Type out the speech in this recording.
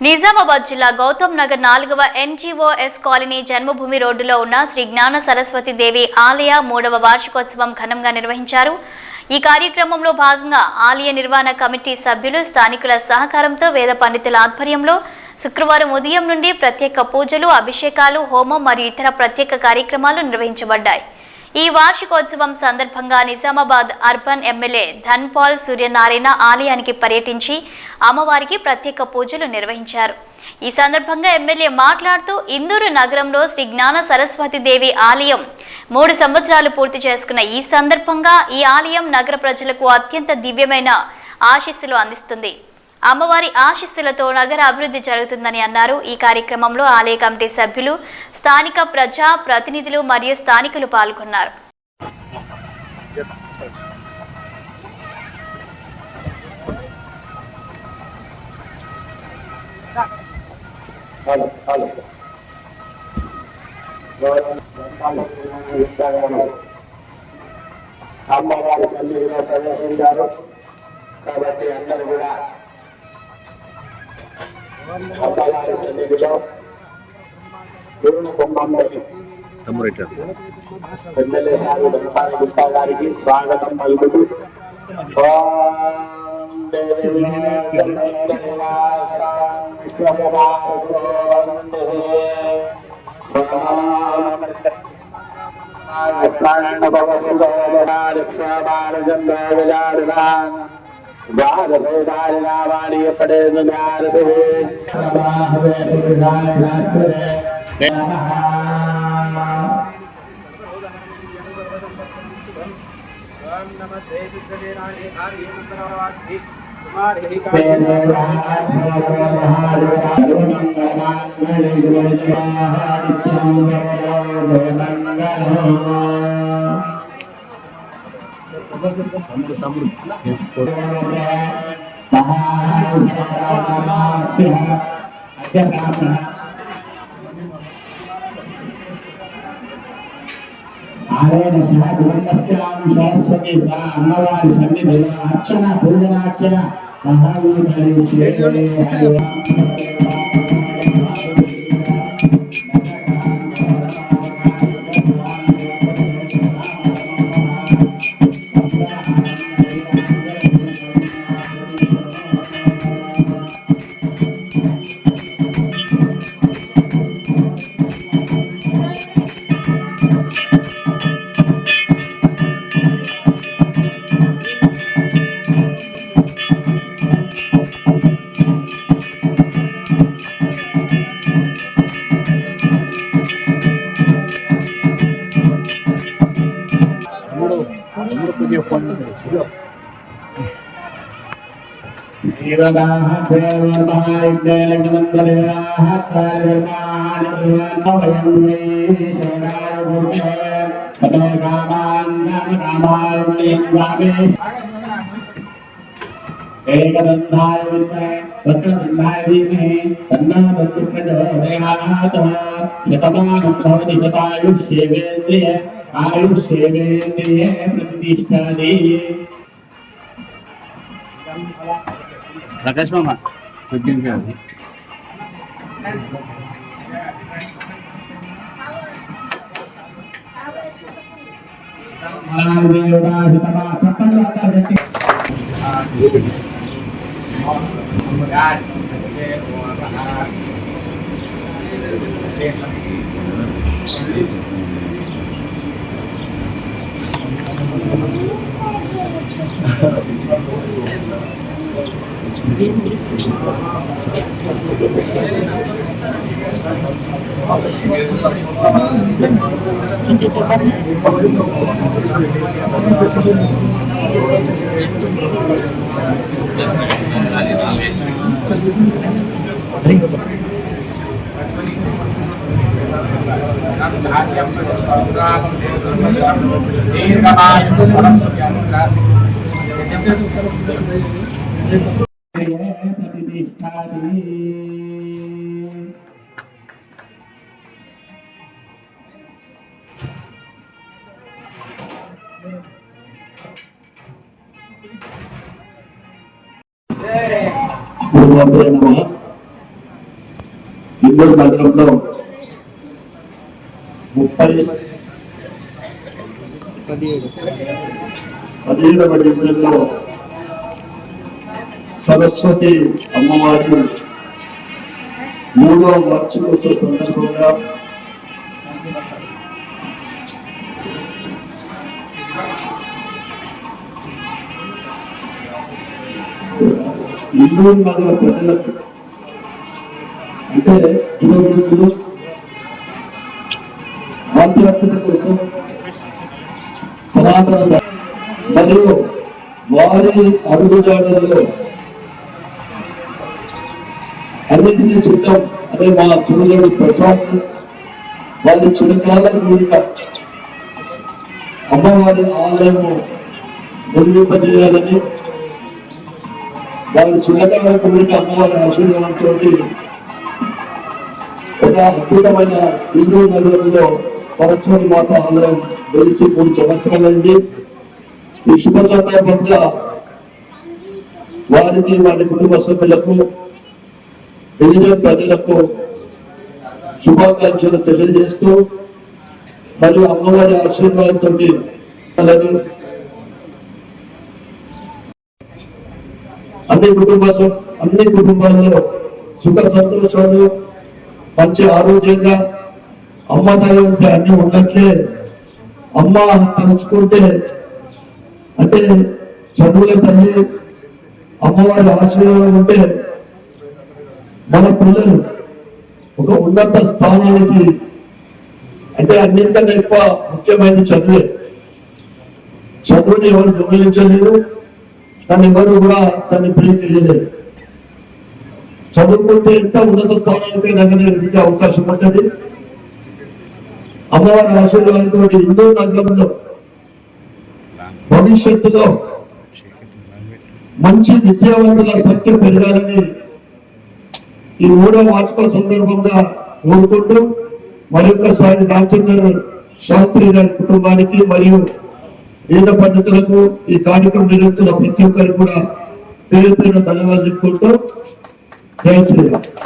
నిజామాబాద్ జిల్లా గౌతమ్ నగర్ 4వ NGOs colony జన్మభూమి రోడ్డులో ఉన్న శ్రీ జ్ఞాన సరస్వతి దేవి ఆలయ 3వ వార్షికోత్సవం ఘనంగా నిర్వహించారు. ఈ కార్యక్రమంలో భాగంగా ఆలయ నిర్వహణ కమిటీ సభ్యులు స్థానికుల సహకారంతో వేద పండితుల ఆధ్వర్యంలో శుక్రవారం ఉదయం నుండి ప్రత్యేక పూజలు, అభిషేకాలు, హోమం మరియు ఇతర ప్రత్యేక కార్యక్రమాలు నిర్వహించబడ్డాయి. ఈ వార్షికోత్సవం సందర్భంగా నిజామాబాద్ అర్బన్ ఎమ్మెల్యే ధన్పాల్ సూర్యనారాయణ ఆలయానికి పర్యటించి అమ్మవారికి ప్రత్యేక పూజలు నిర్వహించారు. ఈ సందర్భంగా ఎమ్మెల్యే మాట్లాడుతూ ఇందూరు నగరంలో శ్రీ జ్ఞాన సరస్వతి దేవి ఆలయం 3 సంవత్సరాలు పూర్తి చేసుకున్న ఈ సందర్భంగా ఈ ఆలయం నగర ప్రజలకు అత్యంత దివ్యమైన ఆశీస్సులు అందిస్తుంది. అమ్మవారి ఆశీస్సులతో నగర అభివృద్ధి జరుగుతుందని అన్నారు. ఈ కార్యక్రమంలో ఆలయ కమిటీ సభ్యులు, స్థానిక ప్రజా ప్రతినిధులు మరియు స్థానికులు పాల్గొన్నారు. అమ్మవారి సన్నిధిలో ప్రవేశించారు కాబట్టి అందరూ కూడా అమ్మవారి సన్నిధిలో పూర్ణ కుంభంలోని ఎమ్మెల్యే గారు ధన్పాల్ గుప్తా గారికి స్వాగతం పలుకుతూ ఆలయ సరస్వతి అమ్మవారి సన్నిధిలో అర్చన పూజనాట్య ఏకదంతాయ విద్మహే వక్రతుండాయ ధీమహి తన్నో ప్రచోదయాత్. శతమానం భవతి శతాయుష్యేవేంద్రియే ఆయుష్యేవేంద్రియే ప్రతిష్ఠతి. ప్రకాశ్ మామ ఇందూరు నగరంలో 17వ డివిజన్లో సరస్వతి అమ్మవారి 3వ వార్షికోత్సవ సందర్భంగా ఇందూరు నగర ప్రజలకు అంటే పురోగతులు ఆధ్యాత్మిక కోసం సనాతన మరియు వారి అడుగుజాడలలో అన్నింటినీ సిద్ధం అనే మా సోదరుడు ప్రసాద్ వారి చిరకాల కోరిక అమ్మవారి ఆలయము నిర్మింపజేయాలని వారి చిరకాల కోరిక అమ్మవారి ఆశీర్వాదంతో ఒక అద్భుతమైన హిందూ నగరంలో సరస్వతి మాత ఆలయం వెలిసి 3 సంవత్సరాలండి. ఈ శుభ సందర్భంగా వారికి వారి కుటుంబ సభ్యులకు డివిజన్ ప్రజలకు శుభాకాంక్షలు తెలియజేస్తూ మరియు అమ్మవారి ఆశీర్వాదంతో అన్ని కుటుంబాల్లో సుఖ సంతోషాలు మంచి ఆరోగ్యంగా అమ్మ దయ ఉంటే అన్ని ఉన్నట్లే అమ్మ తలుచుకుంటే అంటే చదువుల తల్లి అమ్మవారి ఆశీర్వాదం ఉంటే మన పిల్లలు ఒక ఉన్నత స్థానానికి అంటే అన్నింటికన్నా ఎక్కువ ముఖ్యమైనది చదువే. చదువుని ఎవరు దొంగిలించలేరు, దాన్ని ఎవరు కూడా దాన్ని బ్రేక్ చేయలేరు. చదువుకుంటే ఎంత ఉన్నత స్థానానికి నగనే ఎదిగే అవకాశం ఉంటుంది. అమ్మవారి ఆశీర్వాదంతో హిందూ నగరంలో భవిష్యత్తులో మంచి విద్యావంతుల సంఖ్య పెరగాలని ఈ 3వ వార్షిక సందర్భంగా కోరుకుంటూ మరొకసారి రామచంద్ర శాస్త్రి గారి కుటుంబానికి మరియు వేద పండితులకు ఈ కార్యక్రమం నిర్వహించిన ప్రతి ఒక్కరికి కూడా పేరు ధన్యవాదాలు చెప్పుకుంటూ జై శ్రీరామ్.